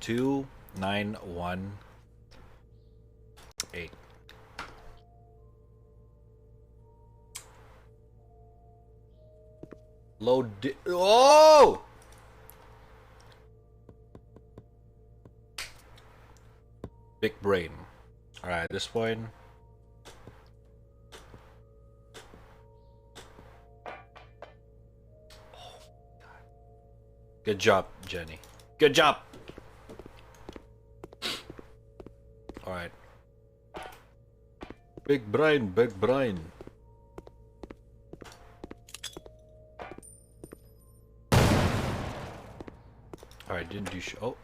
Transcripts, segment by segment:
2918. Load. Oh! Big brain. Alright, at this point. Oh, good job, Jenny. Good job! Alright. Big brain, big brain. Alright, didn't do oh.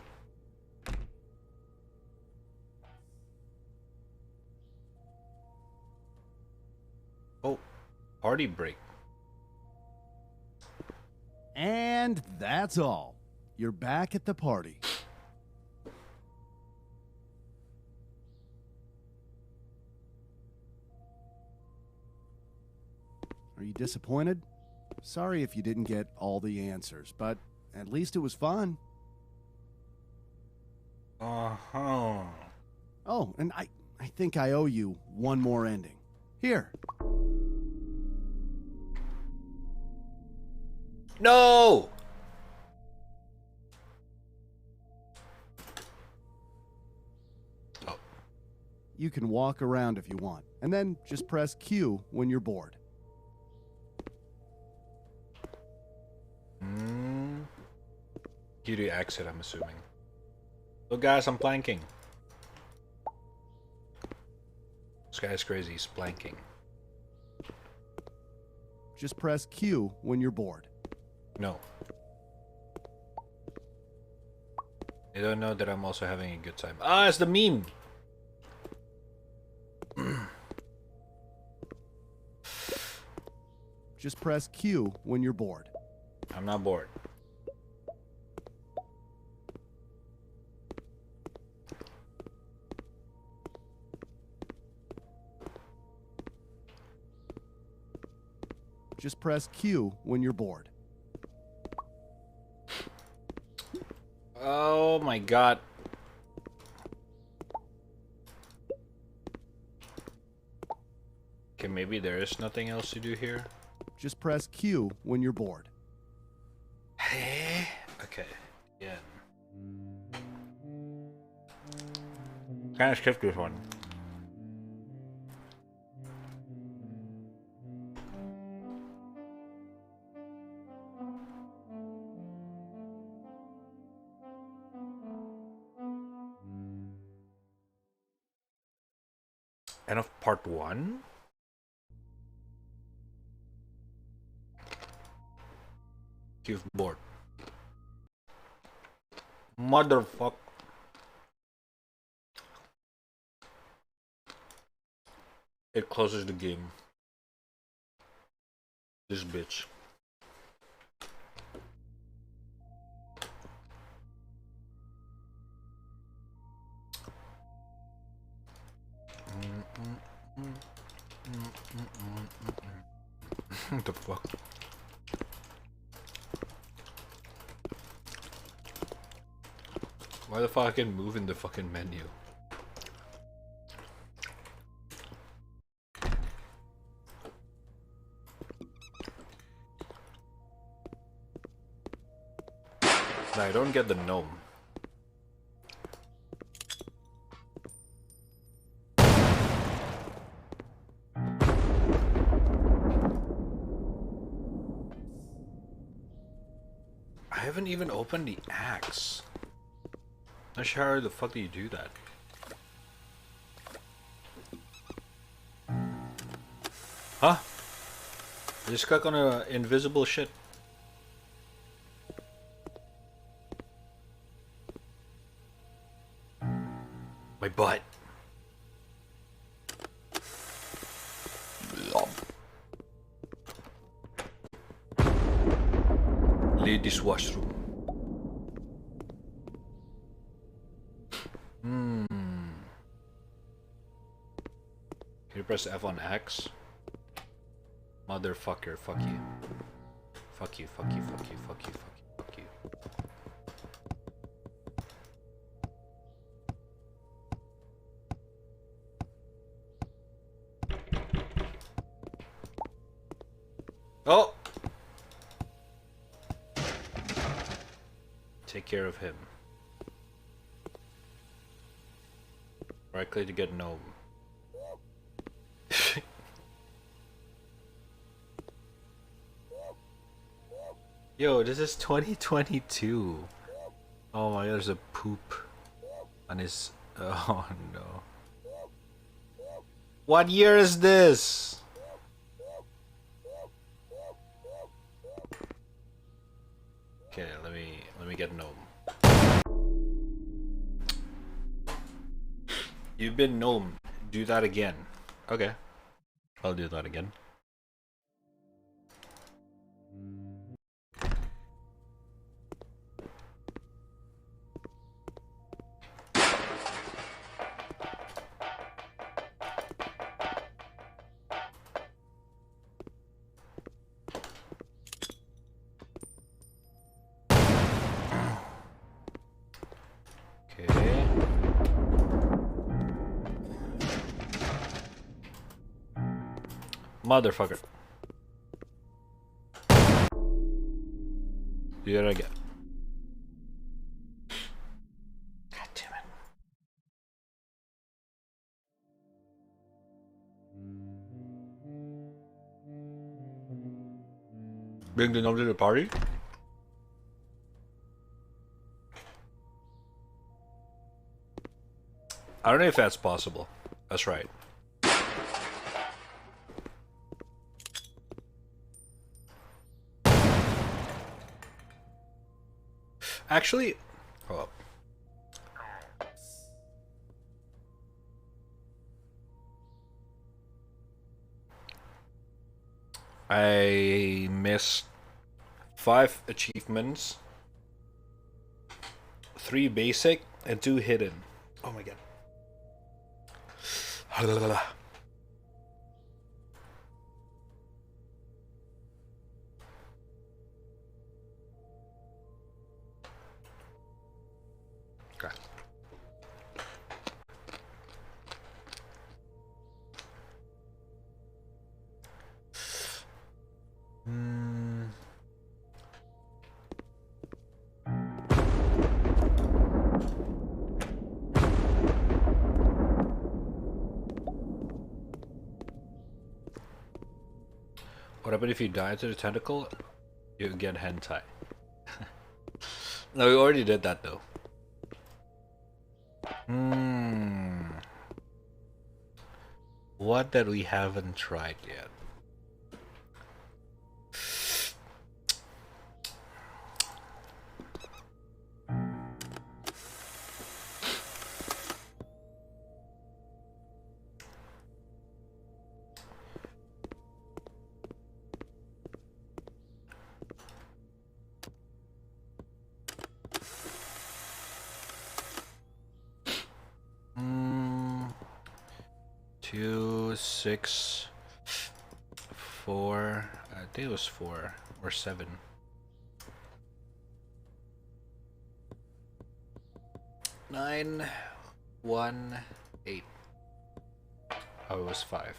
Oh, party break. And that's all. You're back at the party. Are you disappointed? Sorry if you didn't get all the answers, but at least it was fun. Uh-huh. Oh, and I think I owe you one more ending. Here. No! Oh. You can walk around if you want, and then just press Q when you're bored. Q to exit, I'm assuming. Look, guys, I'm planking. This guy's crazy, he's planking. Just press Q when you're bored. No. They don't know that I'm also having a good time. Ah, it's the meme! Just press Q when you're bored. I'm not bored. Just press Q when you're bored. Oh my god. Okay, maybe there is nothing else to do here. Just press Q when you're bored. Okay, yeah. Kind of skipped this one. End of part 1? You've bored. Motherfuck. It closes the game. This bitch. What the fuck? Why the fuck I can move in the fucking menu? No, I don't get the gnome. I haven't even opened the axe. Not sure how the fuck do you do that? Huh? I just click on a invisible shit. My butt. Ladies washroom. Can you press F on X? Motherfucker, fuck you. Fuck you, fuck you, fuck you, fuck you, fuck you, fuck you. Oh! Take care of him. Right click to get gnome. Yo, this is 2022. Oh my god, there's a poop on his... Oh no. What year is this? Okay, let me get gnome. You've been gnome. Do that again. Okay. I'll do that again. Okay. Motherfucker. Do that again. God damn it. Bring the gnome to the party? I don't know if that's possible. That's right. Actually, hold up. I missed 5 achievements, 3 basic, and 2 hidden. Oh my god. Okay. What happened if you die to the tentacle? You get hentai. No, we already did that though. What that we haven't tried yet? Two, 6, 4. I think it was 4 or 7. 9, 1, 8. Oh, it was 5.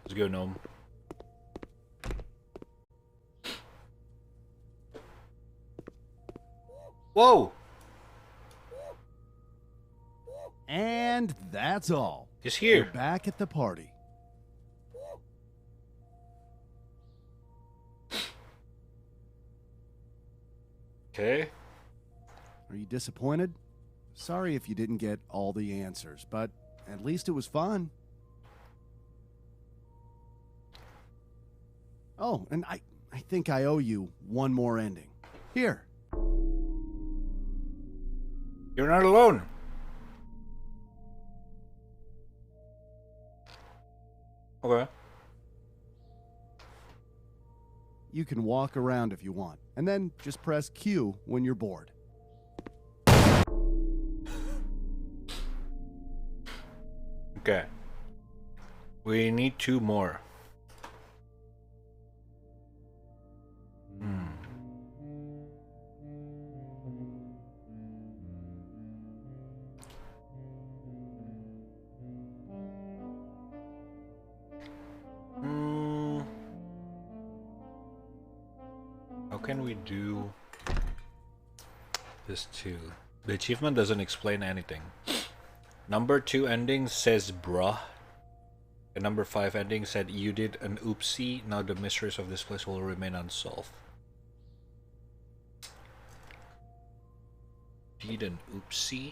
Let's go, gnome. Whoa! And that's all. He's here. We're back at the party. Okay. Are you disappointed? Sorry if you didn't get all the answers, but at least it was fun. Oh, and I think I owe you one more ending. Here. You're not alone. Okay. You can walk around if you want, and then just press Q when you're bored. Okay. We need 2 more. can we do this too? The achievement doesn't explain anything. Number 2 ending says bruh. And number 5 ending said you did an oopsie, now the mysteries of this place will remain unsolved. Did an oopsie?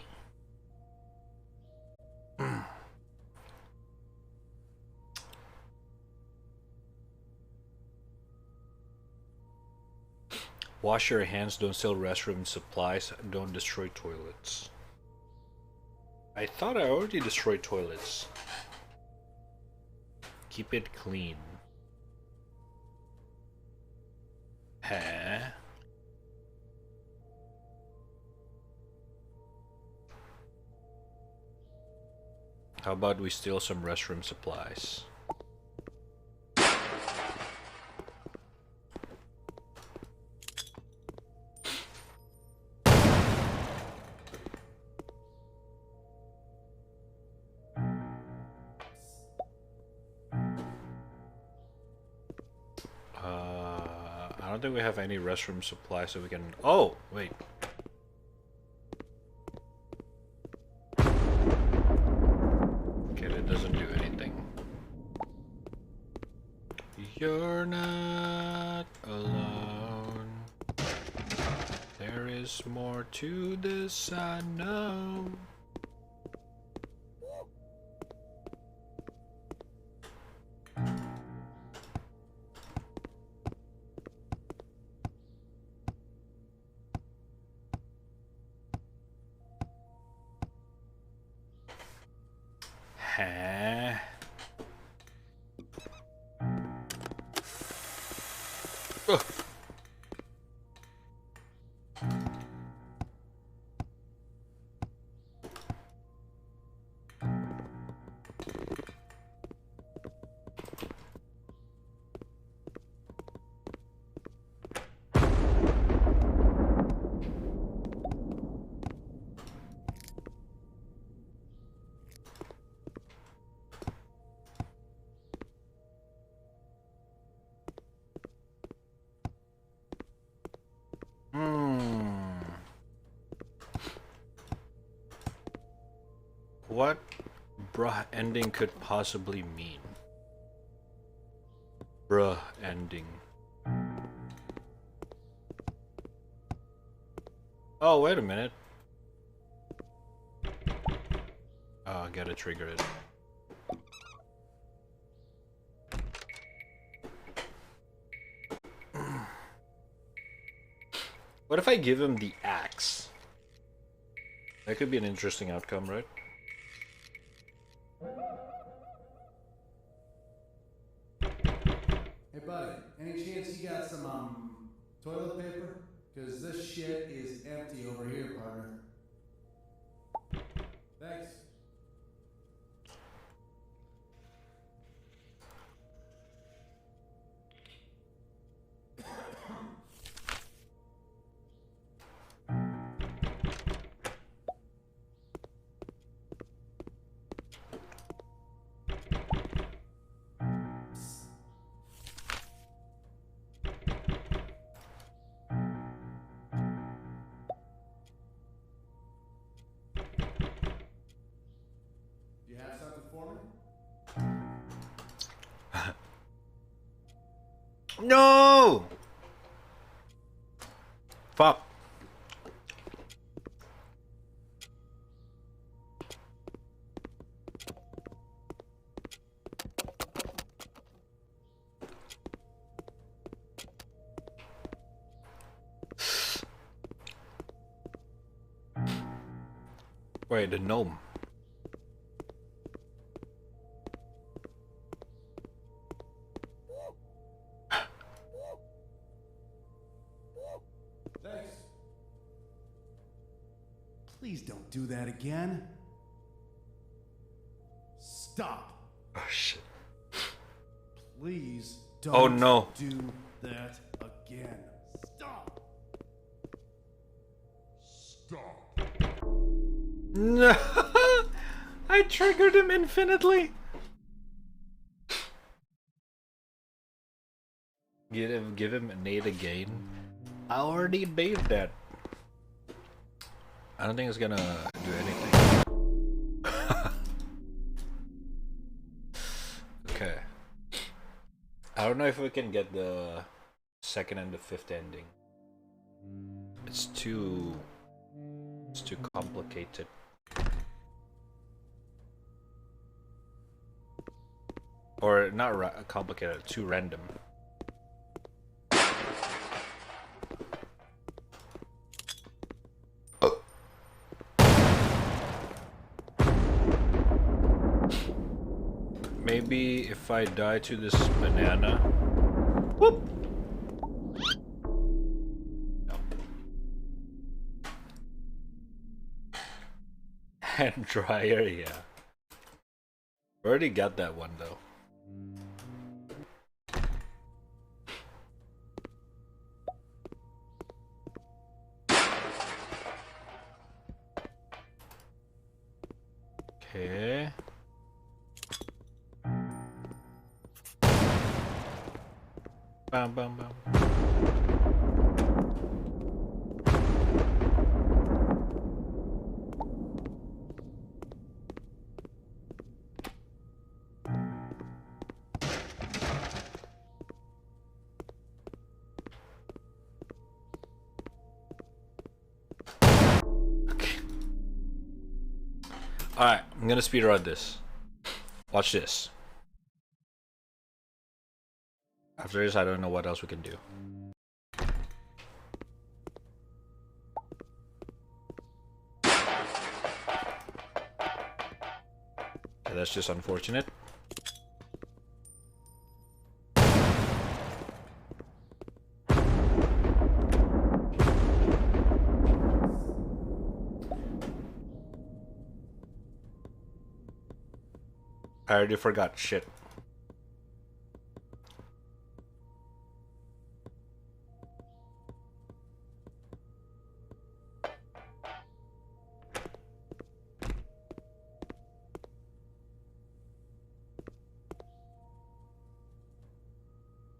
Wash your hands, don't steal restroom supplies, don't destroy toilets. I thought I already destroyed toilets. Keep it clean. Huh? How about we steal some restroom supplies? I don't think we have any restroom supplies, so we can... Oh, wait. Okay, that doesn't do anything. You're not alone. There is more to this, I know. What bruh ending could possibly mean? Bruh ending. Oh, wait a minute. Oh, I gotta trigger it. What if I give him the axe? That could be an interesting outcome, right? Hey buddy, any chance you got some toilet paper? Cause this shit is empty over here, partner. Thanks. No! Fuck. Wait, the gnome. Please don't do that again. Stop. Oh shit. Please don't Oh no. do that again. Stop. Stop. No. I triggered him infinitely. Give him Nate again. I already did that. I don't think it's gonna do anything. Okay. I don't know if we can get the second and the fifth ending. It's too complicated. Or not complicated, too random. Maybe if I die to this banana. Whoop! No. Hand dryer, yeah. Already got that one though. Okay. Bam, bam, bam. Okay. Alright, I'm gonna speedrun this. Watch this. After this, I don't know what else we can do. Okay, that's just unfortunate. I already forgot shit.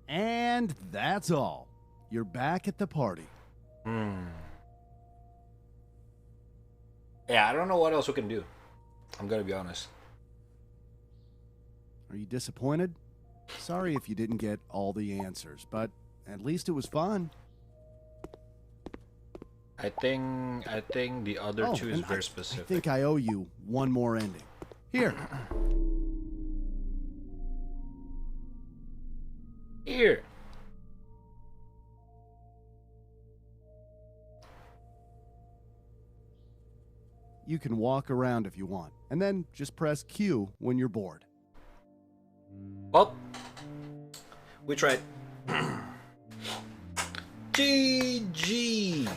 And that's all. You're back at the party. Yeah, I don't know what else we can do. I'm gonna be honest. Are you disappointed? Sorry if you didn't get all the answers, but at least it was fun. I think the other two is and very I specific. think I owe you one more ending. Here. Here. You can walk around if you want, and then just press Q when you're bored. Well, we tried. GG.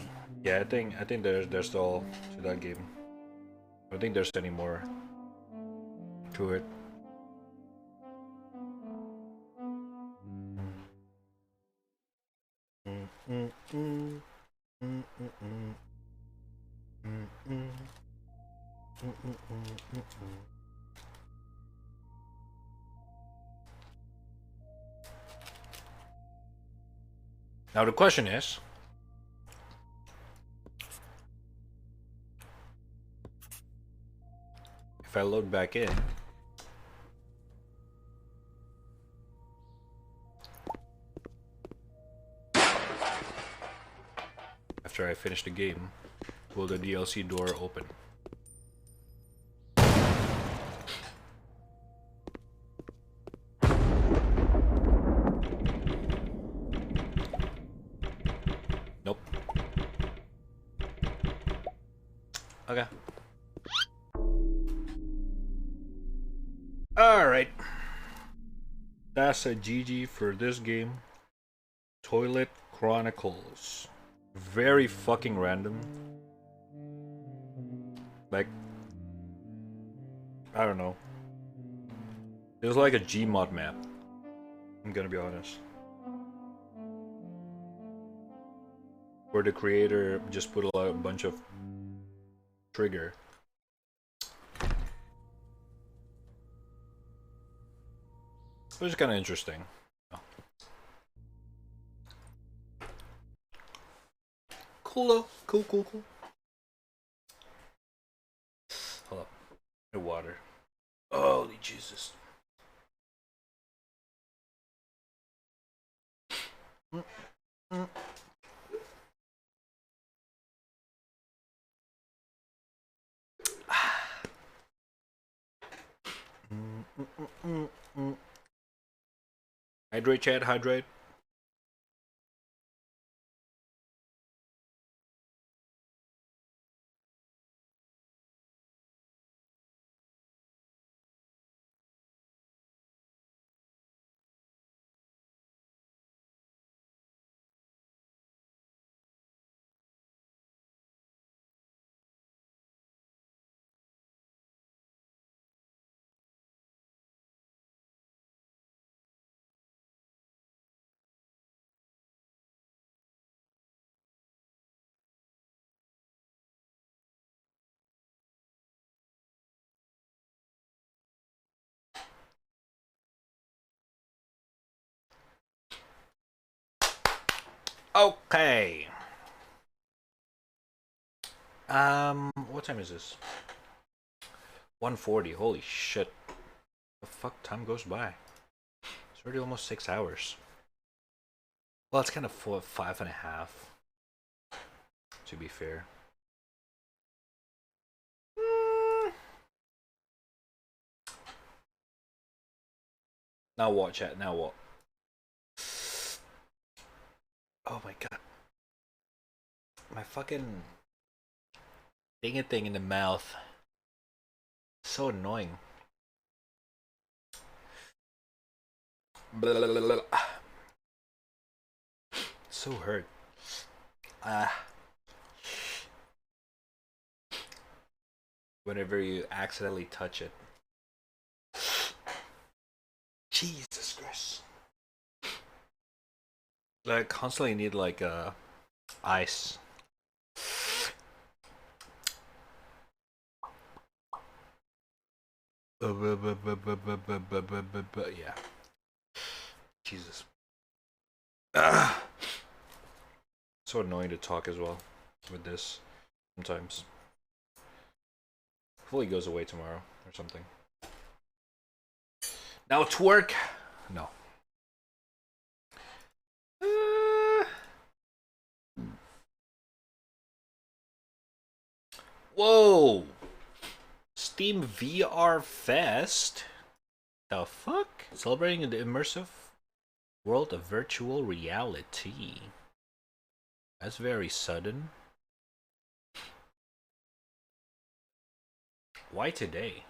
Yeah, I think there's all to that game. I don't think there's any more to it. Now the question is, if I load back in, after I finish the game, will the DLC door open? Nope. Okay. Alright. That's a GG for this game. Toilet Chronicles. Very fucking random. Like, I don't know. It was like a Gmod map. I'm gonna be honest. Where the creator just put a bunch of trigger. It was kind of interesting. Cool though. Cool, cool, cool. Hold up. The water. Holy Jesus. Mm, mm. Hydrate, chat, hydrate. Okay. What time is this? 1:40. Holy shit. The fuck, time goes by. It's already almost 6 hours. Well, it's kind of 5.5. To be fair. Now what, chat? Now what? Oh my god. My fucking thing in the mouth. So annoying. Blah, blah, blah, blah. So hurt. Whenever you accidentally touch it. Jesus Christ. I constantly need like ice. Yeah. Jesus. So annoying to talk as well with this sometimes. Hopefully it goes away tomorrow or something. Now twerk. No. Whoa. Steam VR Fest? The fuck? Celebrating the immersive world of virtual reality. That's very sudden. Why today?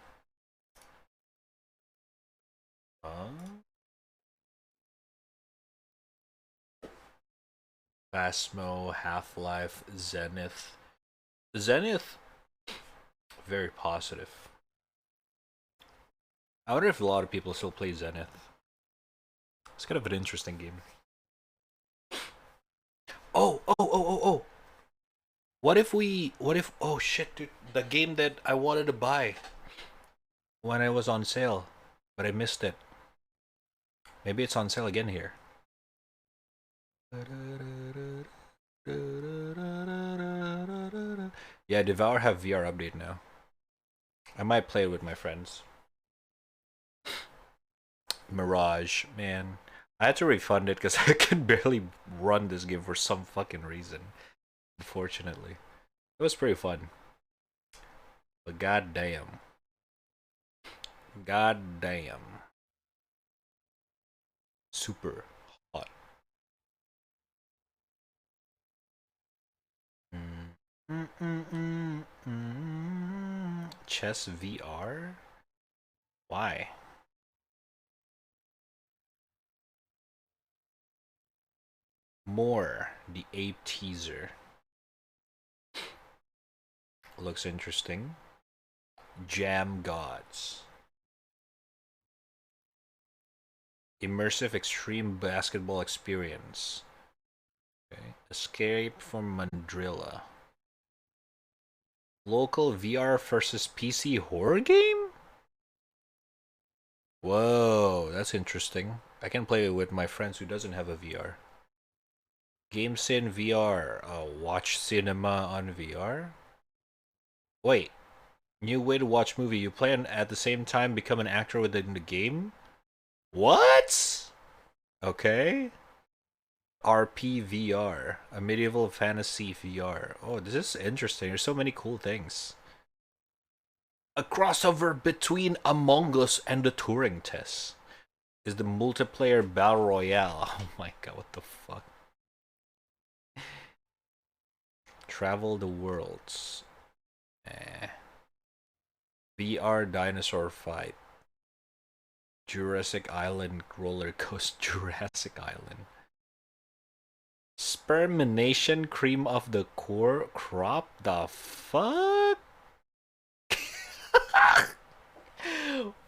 Phasmo, Half-Life, Zenith. Zenith, very positive. I wonder if a lot of people still play Zenith. It's kind of an interesting game. Oh. What if, oh shit, dude, the game that I wanted to buy when it was on sale, but I missed it. Maybe it's on sale again here. Yeah, Devour have VR update now. I might play it with my friends. Mirage, man. I had to refund it because I can barely run this game for some fucking reason. Unfortunately. It was pretty fun. But goddamn. Goddamn. Super hot. Chess VR? Why? More, the ape teaser. Looks interesting. Jam Gods. Immersive extreme basketball experience. Okay. Escape from Mandrilla. Local VR versus PC horror game? Whoa, that's interesting. I can play it with my friends who doesn't have a VR. Games in VR. Watch cinema on VR? Wait. New way to watch movie. You play and at the same time become an actor within the game? What? Okay. RPVR. A medieval fantasy VR. Oh, this is interesting. There's so many cool things. A crossover between Among Us and the Turing Test is the multiplayer battle royale. Oh my god, what the fuck? Travel the worlds. VR dinosaur fight. Jurassic Island roller coaster. Jurassic Island. Spermination cream of the core crop. The fuck?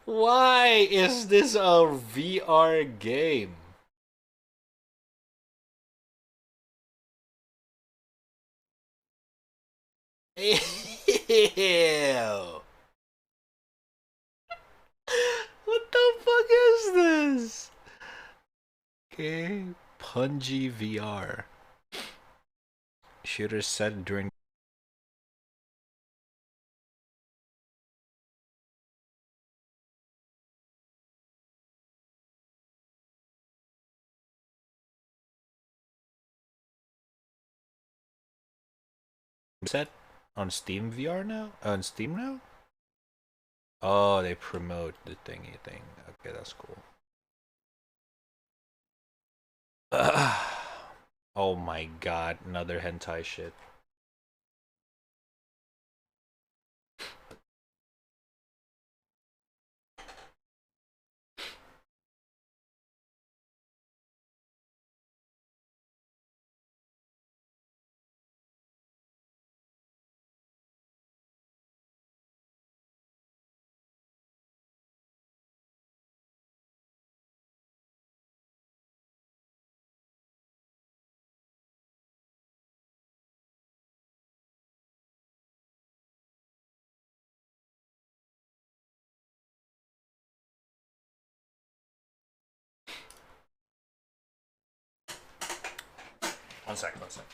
Why is this a VR game? Ew. What the fuck is this? Okay, Punji VR. Shooter set during set on Steam VR now? On Steam now? Oh, they promote the thingy thing. Okay, that's cool. Oh my god, another hentai shit. One second, one second.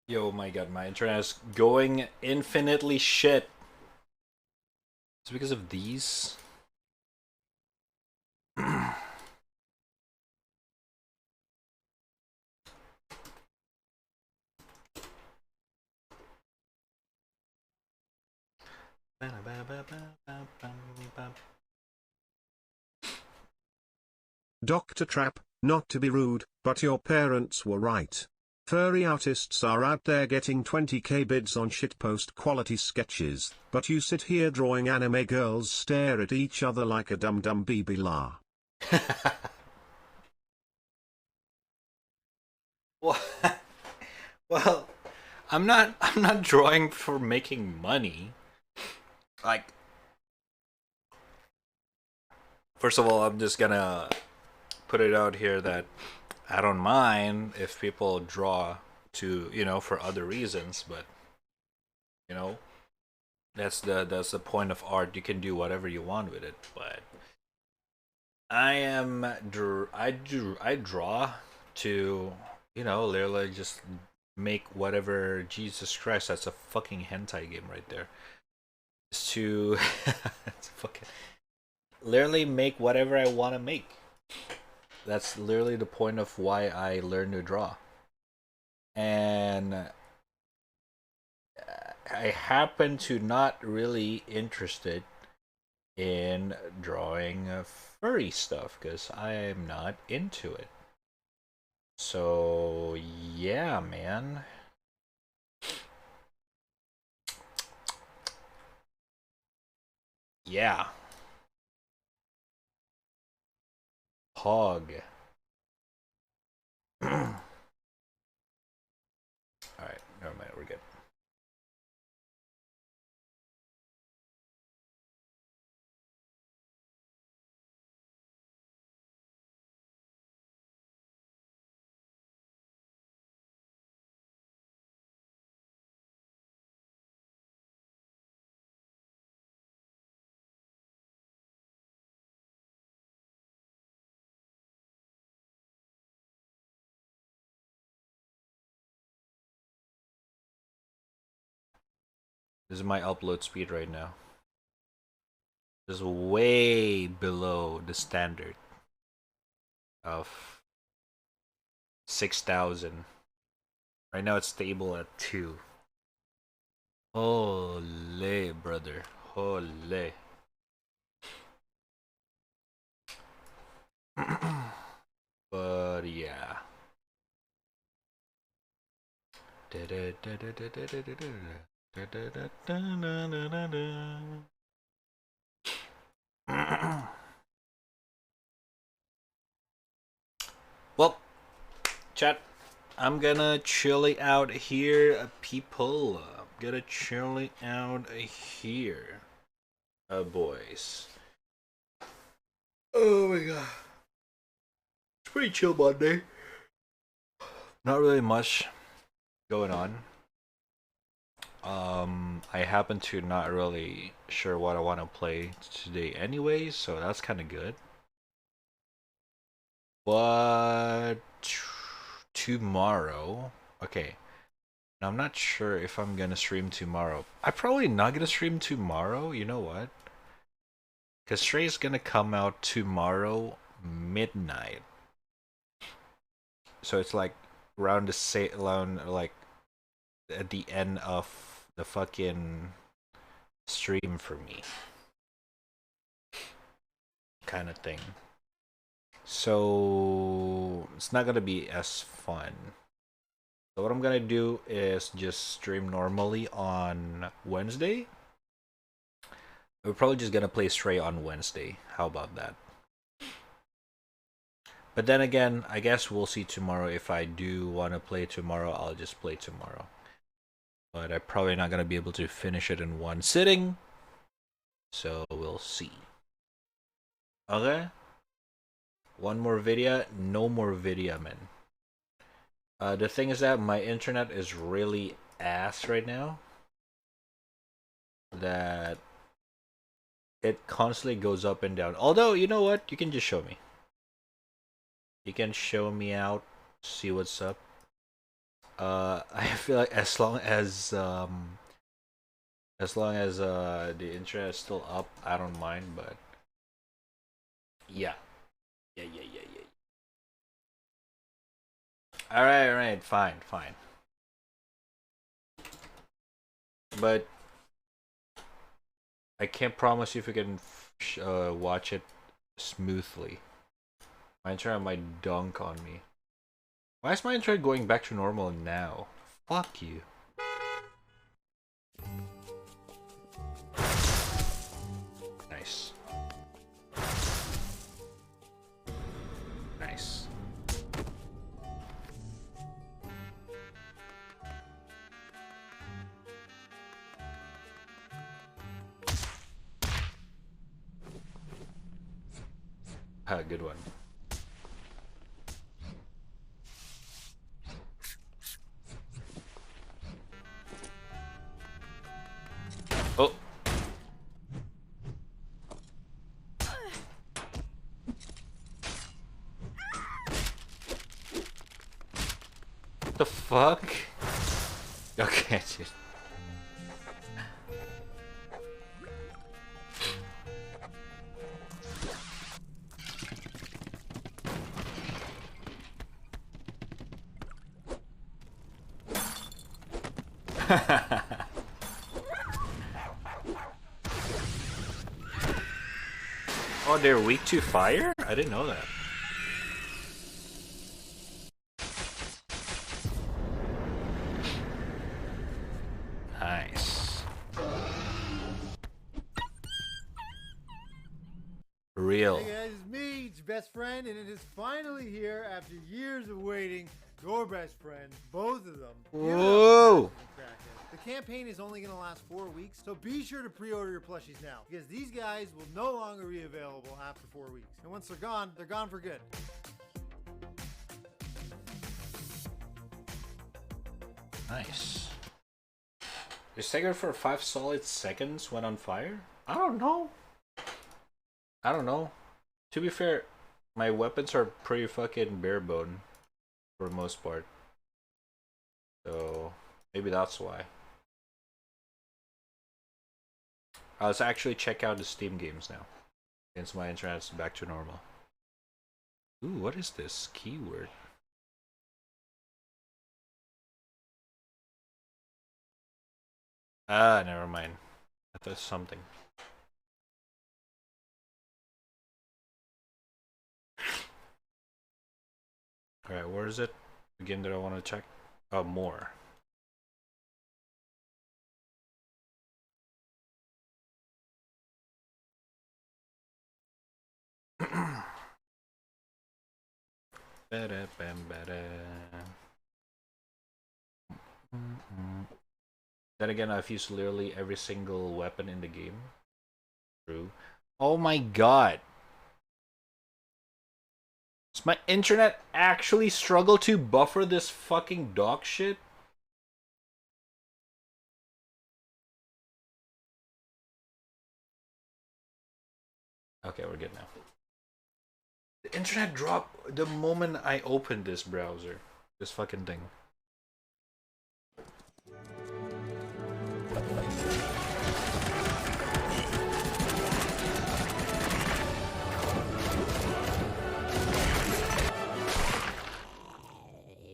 Yo, my god, my internet is going infinitely shit. It's because of these. Dr. Trap, not to be rude, but your parents were right. Furry artists are out there getting 20k bids on shitpost quality sketches, but you sit here drawing anime girls stare at each other like a dum-dum BB la. Well, well, I'm not drawing for making money. Like, first of all, I'm just gonna put it out here that I don't mind if people draw to, for other reasons, but you know, that's the point of art. You can do whatever you want with it, but I draw to, literally just make whatever. Jesus Christ, that's a fucking hentai game right there. It's to it's fucking literally make whatever I want to make. That's literally the point of why I learned to draw. And I happen to not really interested in drawing furry stuff because I am not into it. So yeah, man. Yeah. Hog. Alright, never mind, we're good. This is my upload speed right now. This is way below the standard of 6,000. Right now it's stable at 2. Holy, brother. Holy. But yeah. Well, chat, I'm gonna chilly out here, people. I'm gonna chilly out here, boys. Oh my god. It's pretty chill Monday. Not really much going on. I happen to not really sure what I want to play today anyway, so that's kind of good. But tomorrow, okay. Now, I'm not sure if I'm gonna stream tomorrow. I'm probably not gonna stream tomorrow. You know what? Cause Stray's gonna come out tomorrow midnight. So it's like around like at the end of the fucking stream for me, kind of thing. So it's not gonna be as fun. So what I'm gonna do is just stream normally on Wednesday. We're probably just gonna play Stray on Wednesday. How about that? But then again, I guess we'll see tomorrow. If I do want to play tomorrow, I'll just play tomorrow. But I'm probably not gonna be able to finish it in one sitting. So we'll see. Okay? One more video, no more video, man. The thing is that my internet is really ass right now. That it constantly goes up and down. Although, you know what? You can just show me. You can show me out, see what's up. I feel like as long as the internet is still up, I don't mind. But yeah, yeah. All right, fine. But I can't promise you if you can watch it smoothly. My internet might dunk on me. Why is my internet going back to normal now? Fuck you. Nice. Nice. Ah, good one. Oh. What the fuck? Okay, dude. Oh, they're weak to fire? I didn't know that. Nice. Real. Hey guys, it's me, it's your best friend, and it is finally here after years of waiting. Your best friend, both of them. Whoa! The campaign is only going to last 4 weeks, so be sure to pre-order your plushies now, because these guys will no longer be available after 4 weeks. And once they're gone for good. Nice. They staggered for 5 solid seconds when on fire? I don't know. To be fair, my weapons are pretty fucking bare bone for the most part. So maybe that's why. Let's actually check out the Steam games now, since my internet's back to normal. Ooh, what is this keyword? Ah, never mind. I thought something. Alright, where is it? Again, that I want to check? Oh, more. Then again, I've used literally every single weapon in the game. True. Oh my god! Does my internet actually struggle to buffer this fucking dog shit? Okay, we're good now. The internet dropped the moment I opened this browser. This fucking thing.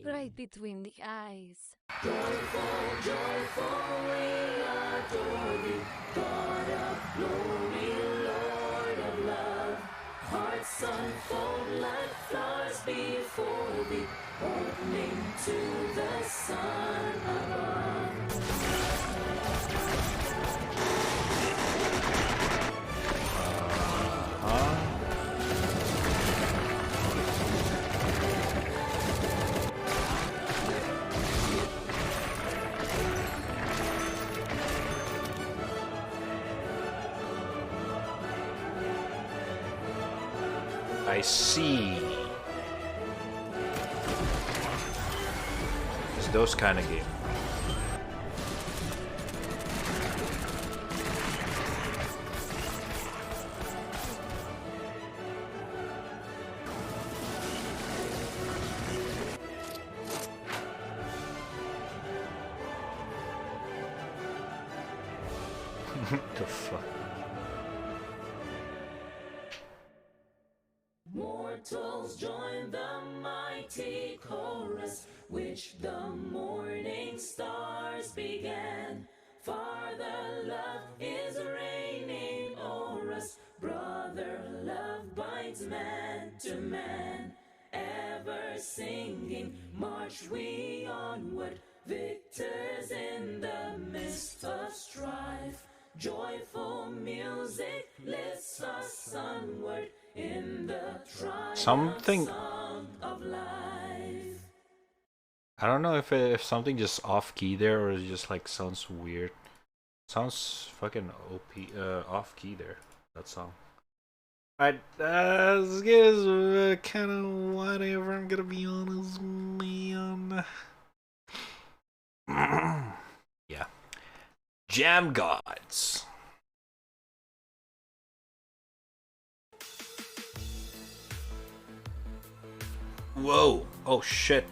Right between the eyes. Joyful, joyful, we adore thee, God of glory, Lord of love. Hearts unfold like flowers before thee, opening to the sun above. I see. It's those kind of games. The fuck? Mortals join the mighty chorus, which the morning stars began. Father love is reigning o'er us, brother love binds man to man. Ever singing, march we onward, victors in the midst of strife. Joyful music lifts us onward in the Something. song of life. I don't know if something just off key there or it just like sounds weird. Sounds fucking off key there. That song. Alright, this is kind of whatever. I'm gonna be honest, man. Yeah. Jam Gods. Whoa! Oh shit!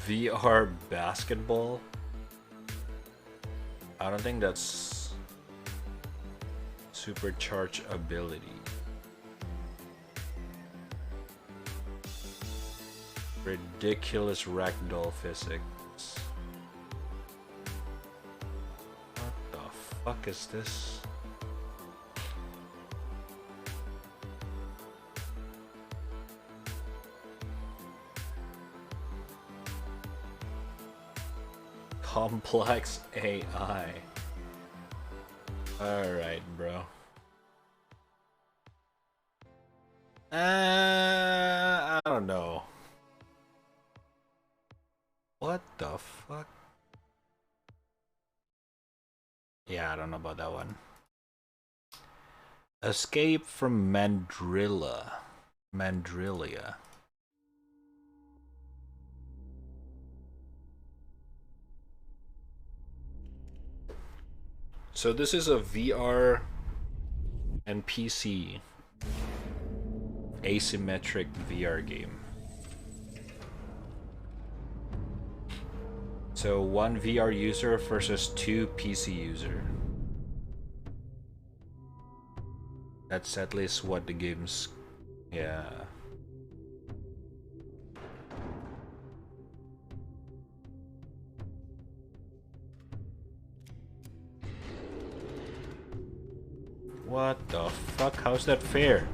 VR basketball? I don't think that's supercharged ability. Ridiculous ragdoll physics. What the fuck is this? Complex AI. Alright, bro. I don't know. What the fuck? Yeah, I don't know about that one. Escape from Mandrilia. So this is a VR and PC asymmetric VR game. So one VR user versus two PC user. That's at least what the game's... yeah. What the fuck? How's that fair?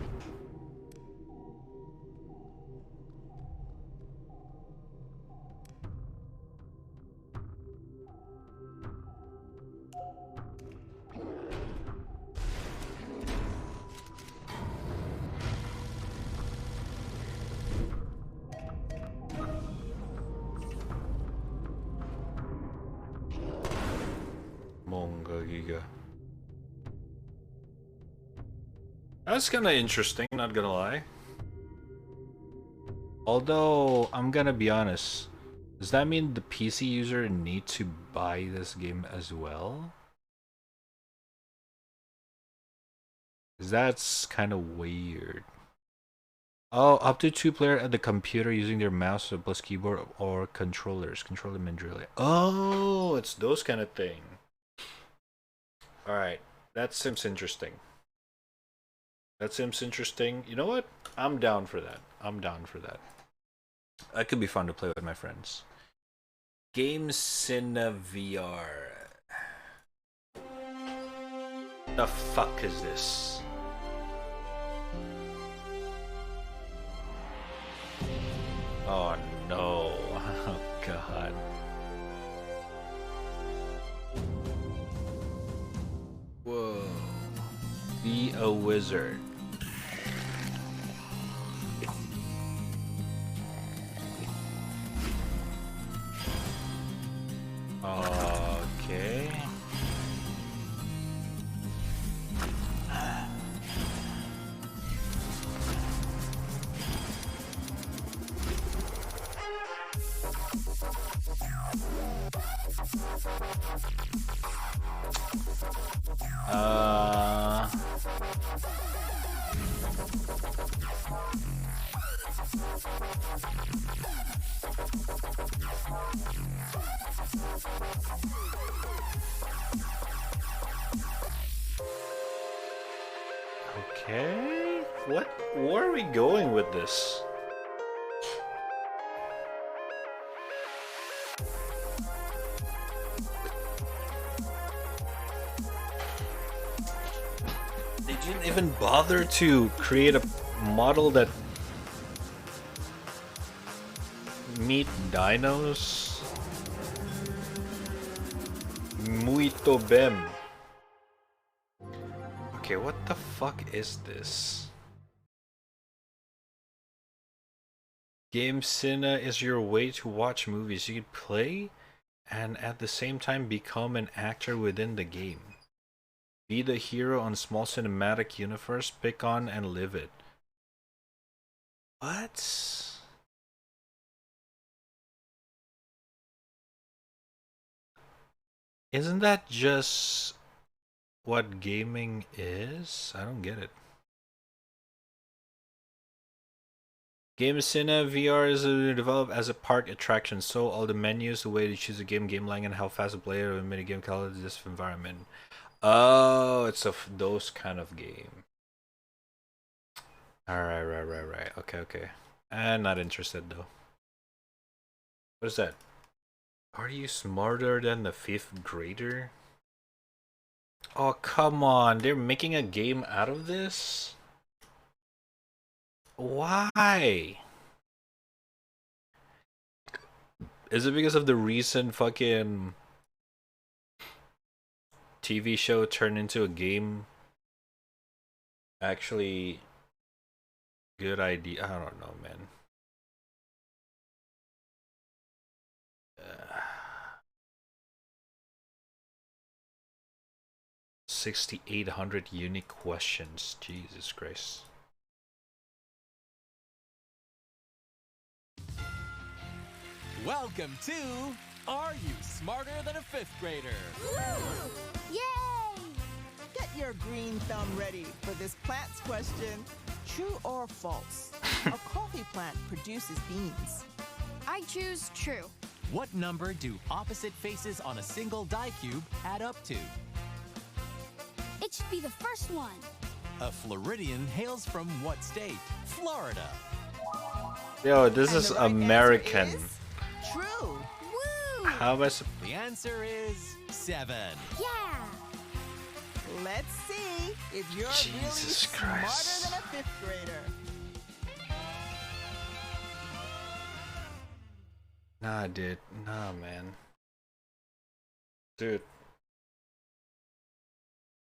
Monga Giga. That's kind of interesting, not gonna lie. Although, I'm gonna be honest. Does that mean the PC user need to buy this game as well? 'Cause that's kind of weird. Oh, up to 2 player at the computer using their mouse plus keyboard or controllers. Controller Mandrilia. Oh, it's those kind of thing. Alright, that seems interesting. That seems interesting. You know what? I'm down for that. I'm down for that. That could be fun to play with my friends. Game Cine VR. The fuck is this? Oh no. Oh god. Whoa. Be a wizard. Okay. Okay. Where are we going with this? They didn't even bother to create a model that meet dinos. Muito bem. Okay, what the fuck is this? Game Cine is your way to watch movies. You can play and at the same time become an actor within the game. Be the hero on small cinematic universe, pick on and live it. What? Isn't that just what gaming is? I don't get it. Game Cine VR is developed as a park attraction, so all the menus, the way to choose a game length, and how fast a player or minigame calculates this environment. Oh, it's those kind of game. Alright, right. Okay. I'm not interested though. What is that? Are you smarter than the 5th grader? Oh, come on. They're making a game out of this? Why? Is it because of the recent fucking TV show turned into a game? Actually, good idea. I don't know, man. 6,800 unique questions. Jesus Christ. Welcome to Are You Smarter Than a 5th Grader? Woo! Yay! Get your green thumb ready for this plant's question. True or false? A coffee plant produces beans. I choose true. What number do opposite faces on a single die cube add up to? It should be the first one. A Floridian hails from what state? Florida. Yo, this And is the right American. answer is true. Woo! How am I The answer is 7. Yeah! Let's see if you're Jesus really Christ. smarter than a 5th grader. Nah, dude. Nah, man. Dude.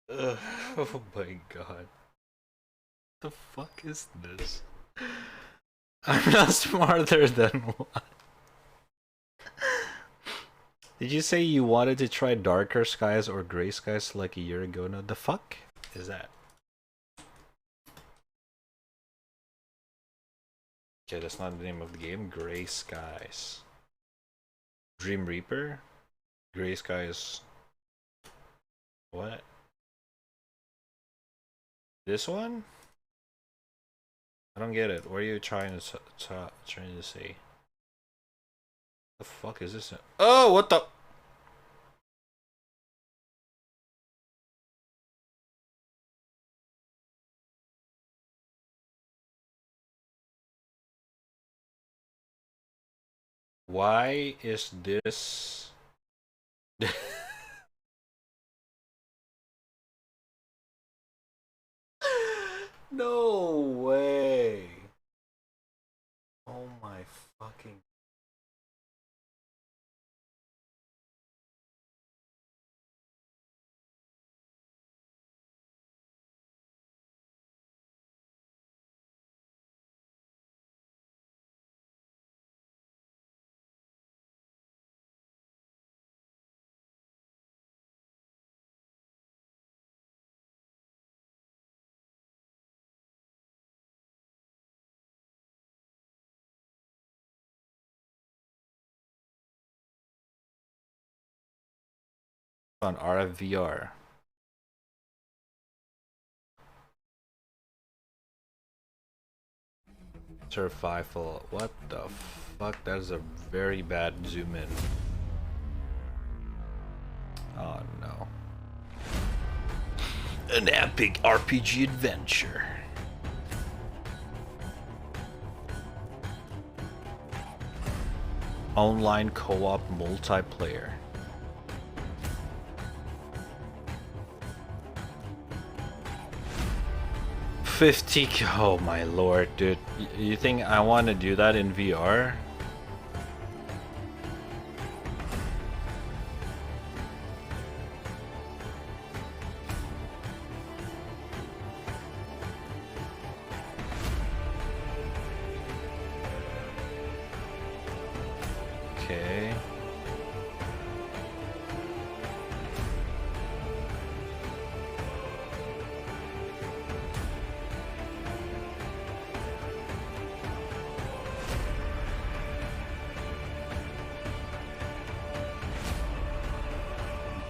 Ugh. Oh my god. The fuck is this? I'm not smarter than what? Did you say you wanted to try darker skies or gray skies like a year ago? No, the fuck is that? Okay, that's not the name of the game. Gray Skies. Dream Reaper? Gray Skies. What? This one? I don't get it. What are you trying to say? The fuck is this? Oh, what the? Why is this? No way. Oh my fucking. On RFVR. Survival. What the fuck? That is a very bad zoom in. Oh no. An epic RPG adventure. Online co-op multiplayer. $50. Oh my lord, dude. You think I want to do that in VR? Okay.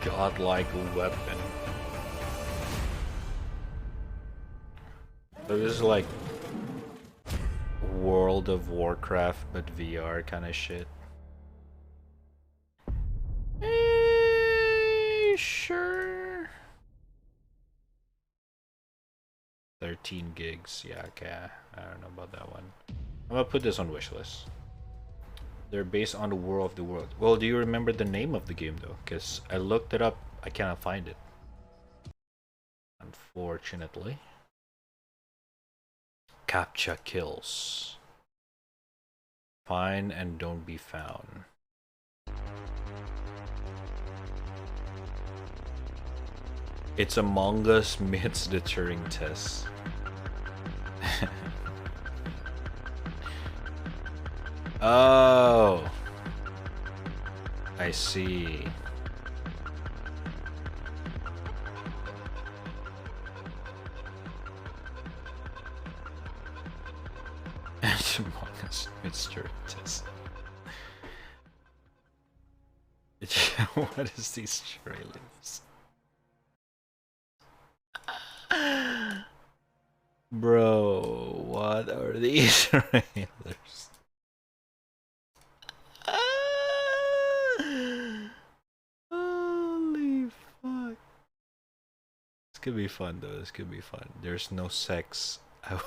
Godlike weapon. So this is like World of Warcraft but VR kind of shit. Sure. 13 gigs. Yeah, okay. I don't know about that one. I'm gonna put this on wishlist. They're based on the War of the World. Well, do you remember the name of the game though? Because I looked it up. I cannot find it. Unfortunately. Captcha kills. Find and don't be found. It's Among Us meets the Turing test. Oh, I see. It's Among Us meets Turing test. What is these trailers? Bro, what are these trailers? Holy fuck. This could be fun though, this could be fun. There's no sex. Holy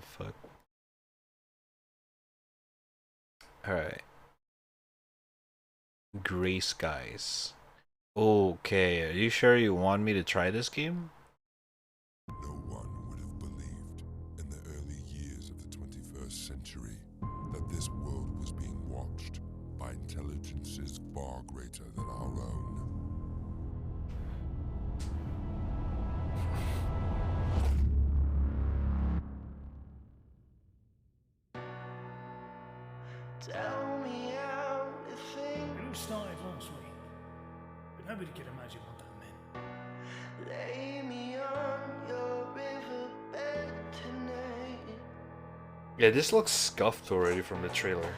fuck. Alright. Gray skies. Okay, are you sure you want me to try this game? No one would have believed in the early years of the 21st century that this world was being watched by intelligences far greater than our own. Tell me everything. It all started last week, but nobody could imagine what that meant. Lay me on your riverbed tonight. Yeah, this looks scuffed already from the trailer.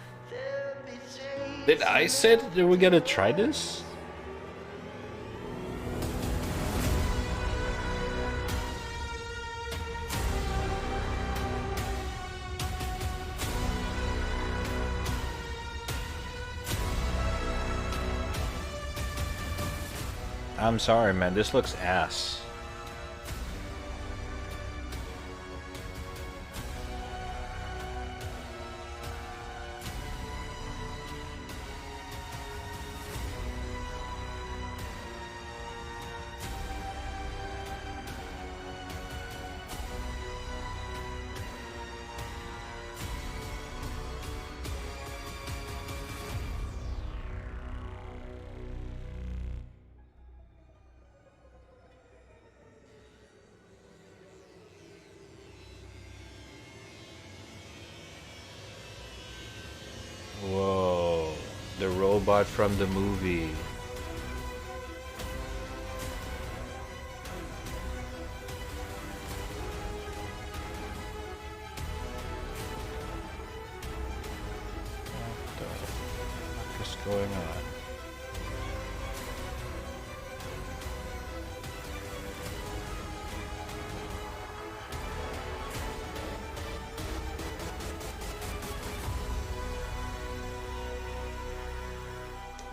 Did I said that we're gonna try this? I'm sorry, man. This looks ass. Whoa, the robot from the movie. What the fuck is going on?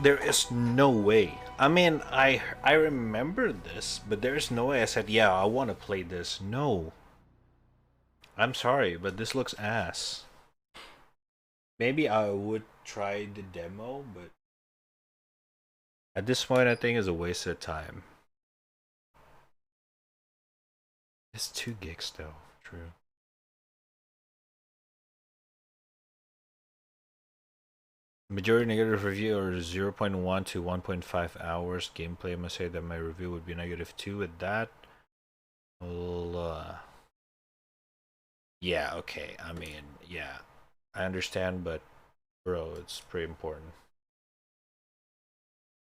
There is no way. I mean, I remember this, but there is no way I said, yeah, I want to play this. No. I'm sorry, but this looks ass. Maybe I would try the demo, but at this point I think it's a waste of time. It's 2 gigs though, true. Majority negative review are 0.1 to 1.5 hours. Gameplay, I must say that my review would be -2 with that. Well, yeah, okay. I mean, yeah. I understand, but bro, it's pretty important.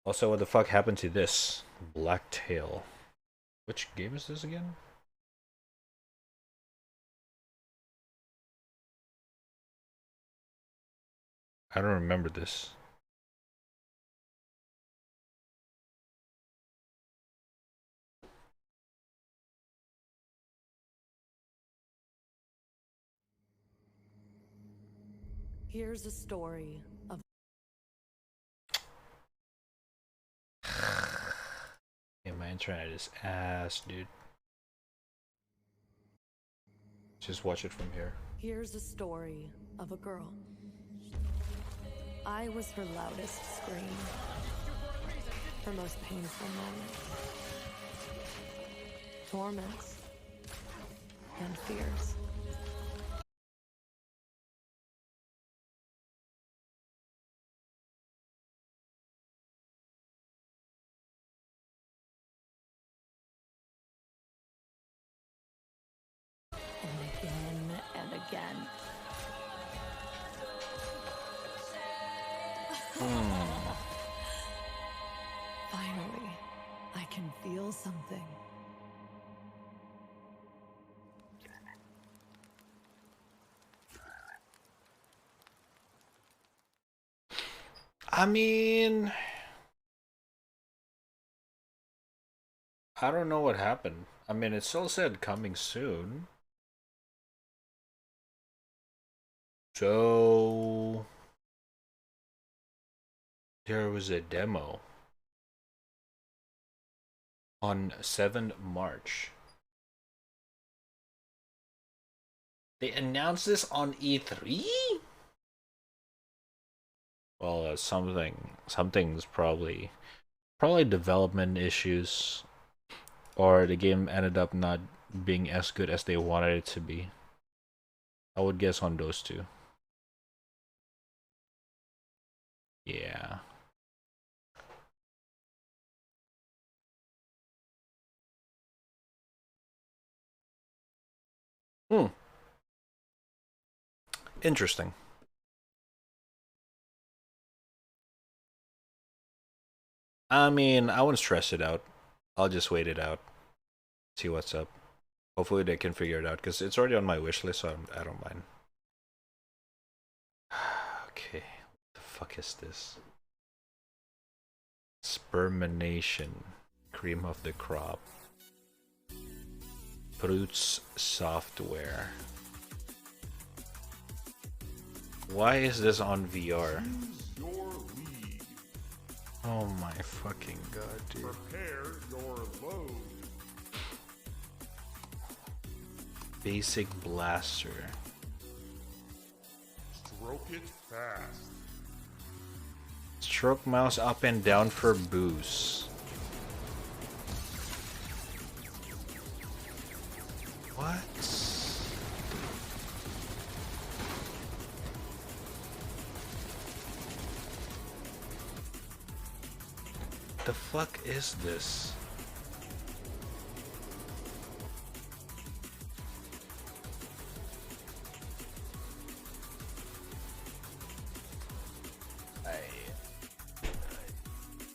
Also, what the fuck happened to this? Blacktail. Which game is this again? I don't remember this. Here's a story of Yeah, my internet is ass, dude. Just watch it from here. Here's a story of a girl. I was her loudest scream, her most painful moments, torments, and fears. And again and again. Finally, I can feel something. I mean, I don't know what happened. I mean, it still said coming soon. So there was a demo on 7th March. They announced this on E3? Well, something's probably development issues, or the game ended up not being as good as they wanted it to be. I would guess on those two. Yeah. Interesting. I mean, I wouldn't stress it out. I'll just wait it out. See what's up. Hopefully they can figure it out, because it's already on my wish list, so I don't mind. Okay, what the fuck is this? Spermination. Cream of the crop. Fruits software. Why is this on VR? Oh my fucking god, dude. Prepare your load. Basic blaster. Stroke it fast. Stroke mouse up and down for boost. What? The fuck is this?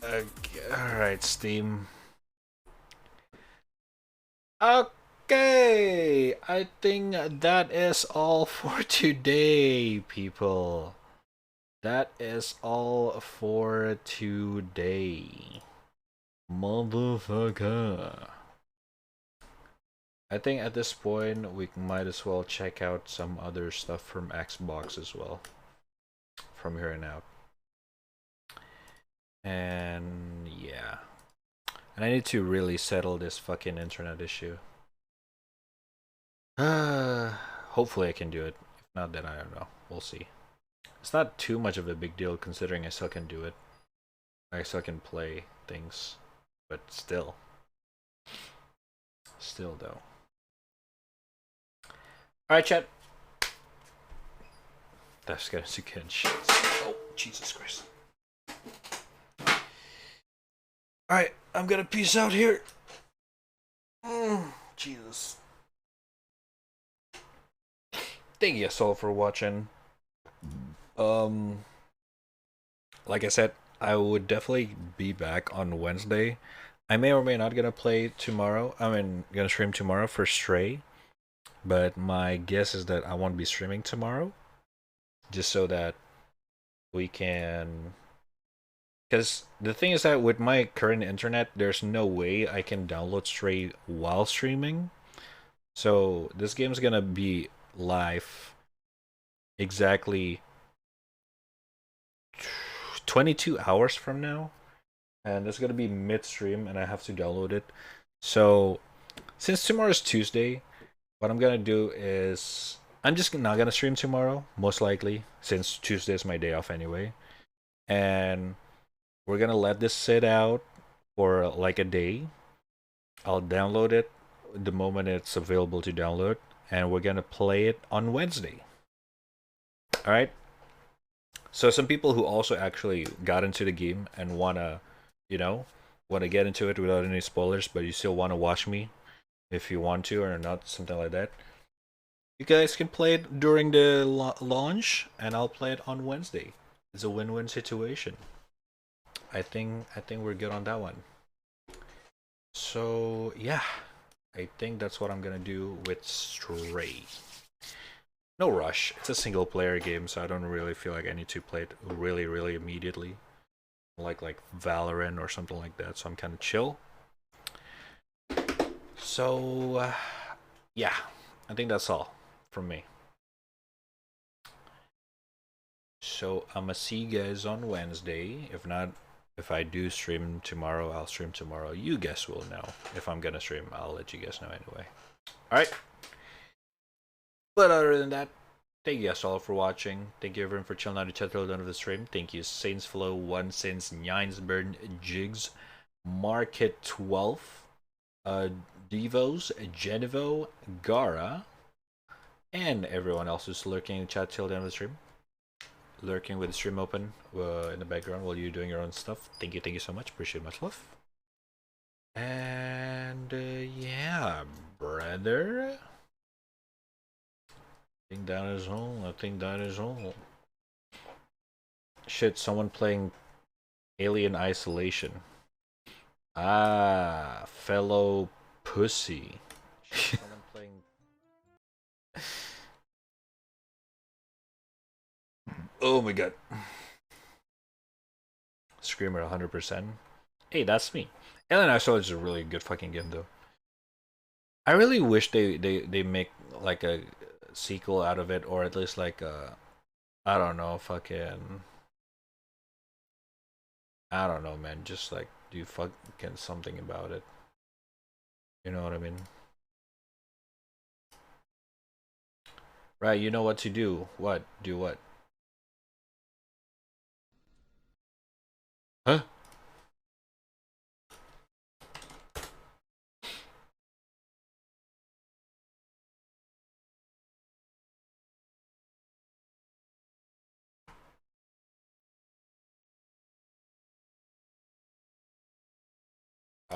Okay, alright, Steam. Okay, I think that is all for today, people. That is all for today. Motherfucker. I think at this point we might as well check out some other stuff from Xbox as well. From here on out. And I need to really settle this fucking internet issue. Hopefully I can do it. If not, then I don't know. We'll see. It's not too much of a big deal considering I still can do it. I still can play things. But still. Still though. Alright, chat. That's gonna see good shit. Oh, Jesus Christ. Alright, I'm gonna peace out here. Jesus. Thank you all for watching. Like I said, I would definitely be back on Wednesday. I may or may not gonna play tomorrow. Gonna stream tomorrow for Stray. But my guess is that I won't be streaming tomorrow. Just so that we can... Because the thing is that with my current internet, there's no way I can download Stray while streaming. So this game's gonna be live exactly 22 hours from now. And it's gonna be midstream and I have to download it. So since tomorrow's Tuesday, what I'm gonna do is I'm just not gonna stream tomorrow, most likely, since Tuesday is my day off anyway. And we're gonna let this sit out for like a day. I'll download it the moment it's available to download, and we're gonna play it on Wednesday. Alright? So some people who also actually got into the game and wanna, wanna get into it without any spoilers, but you still wanna watch me if you want to or not, something like that. You guys can play it during the launch, and I'll play it on Wednesday. It's a win-win situation. I think we're good on that one. So yeah, I think that's what I'm gonna do with Stray. No rush. It's a single-player game, so I don't really feel like I need to play it really immediately, like Valorant or something like that. So I'm kind of chill. So yeah, I think that's all from me. So I'm gonna see you guys on Wednesday. If not, if I do stream tomorrow, I'll stream tomorrow. You guys will know. If I'm gonna stream, I'll let you guys know anyway. Alright. But other than that, thank you guys all for watching. Thank you everyone for chilling out the chat till the end of the stream. Thank you Saintsflow, 1 Saints, Nyinesburn, Jigs, Market 12, Devos, Genevo, Gara, and everyone else who's lurking in the chat till the end of the stream. Lurking with the stream open in the background while you're doing your own stuff. Thank you so much. Appreciate it, much love. And yeah, brother. I think that is all. Shit, someone playing Alien Isolation. Ah, fellow pussy. Someone playing... Oh my god. Screamer 100%. Hey, that's me. Alien Isolation is a really good fucking game though. I really wish they make like a sequel out of it, or at least like a, I don't know, fucking, I don't know, man, just like do fucking something about it. You know what I mean? Right, you know what to do. What? Do what? Huh?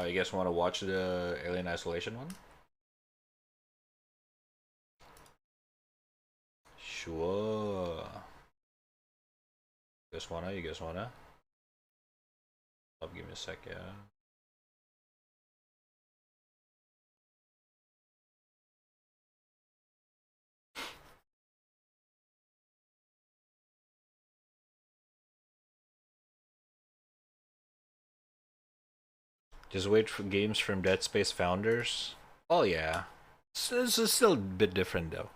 You guys want to watch the Alien Isolation one? Sure. You guys wanna? Give me a sec, yeah. Just wait for games from Dead Space founders. Oh yeah. This is still a bit different though.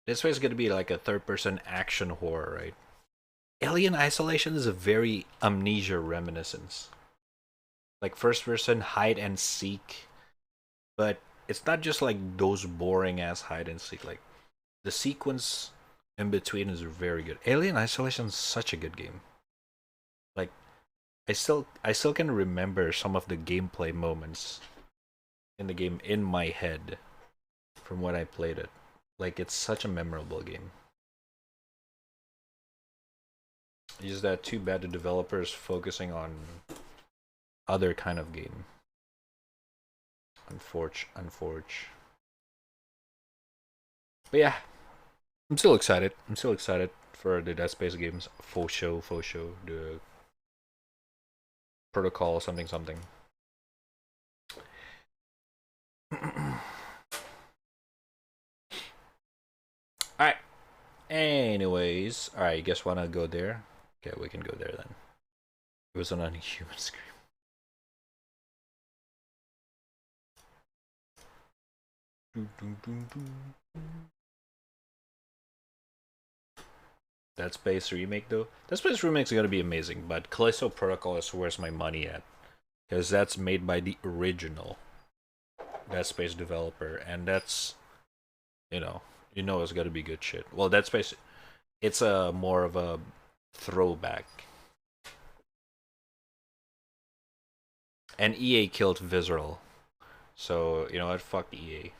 Dead Space is gonna be like a third-person action horror, right? Alien Isolation is a very Amnesia reminiscence. like first person hide and seek, but it's not just like those boring ass hide and seek. Like the sequence in between is very good. Alien Isolation is such a good game. Like I still can remember some of the gameplay moments in the game in my head from when I played it. Like it's such a memorable game. It's just that too bad the developers focusing on other kind of game. Unforge. But yeah, I'm still excited. I'm still excited for the Dead Space games. Faux show. The protocol something. Alright. Anyways, alright, you guys wanna go there? Okay, we can go there then. It was on a human screen. Dead Space remake though? Dead Space remake is gonna be amazing, but Callisto Protocol is where's my money at. Because that's made by the original Dead Space developer, and that's, you know it's gotta be good shit. Well, Dead Space, it's a more of a throwback. And EA killed Visceral. So, you know what, fuck EA.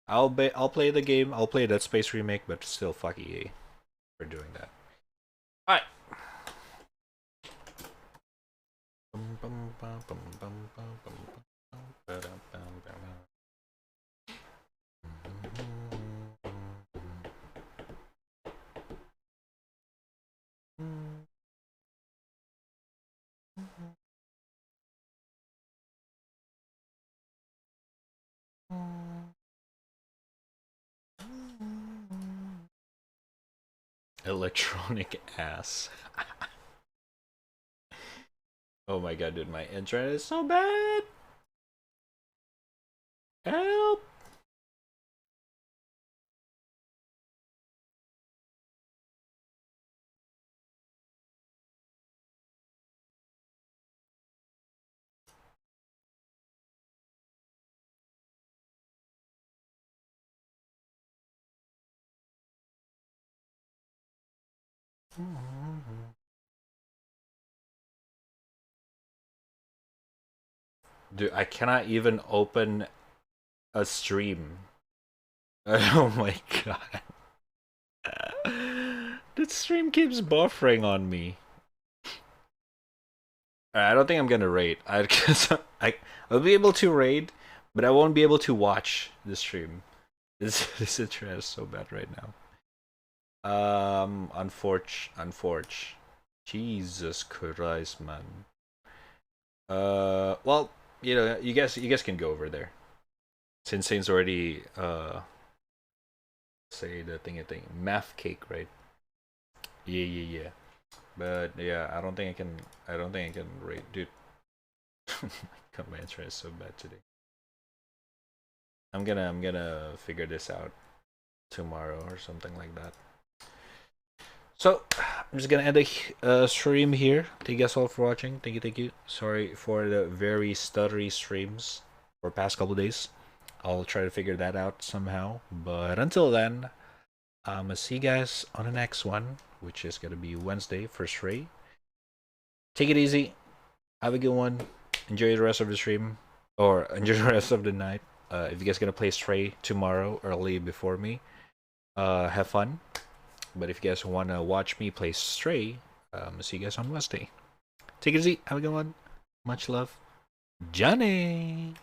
I'll play the game, I'll play Dead Space remake, but still fuck EA for doing that. Alright. Electronic ass. Oh my god, dude, my internet is so bad. Help. Dude, I cannot even open a stream. Oh my god. The stream keeps buffering on me. I don't think I'm gonna raid. I'll be able to raid, but I won't be able to watch the stream. This internet is so bad right now. Unforge. Jesus Christ, man. Well, you guys can go over there. Since Saint's already say the thing math cake, right? Yeah. But yeah, I don't think I can rate, dude. Oh my god, my internet is so bad today. I'm gonna figure this out tomorrow or something like that. So I'm just gonna end the stream here. Thank you guys all for watching. Thank you. Sorry for the very stuttery streams for past couple days. I'll try to figure that out somehow. But until then, I'm gonna see you guys on the next one, which is gonna be Wednesday for Stray. Take it easy. Have a good one. Enjoy the rest of the stream, or enjoy the rest of the night. If you guys gonna play Stray tomorrow early before me, have fun. But if you guys wanna watch me play Stray, see you guys on Wednesday. Take it easy. Have a good one. Much love, Johnny.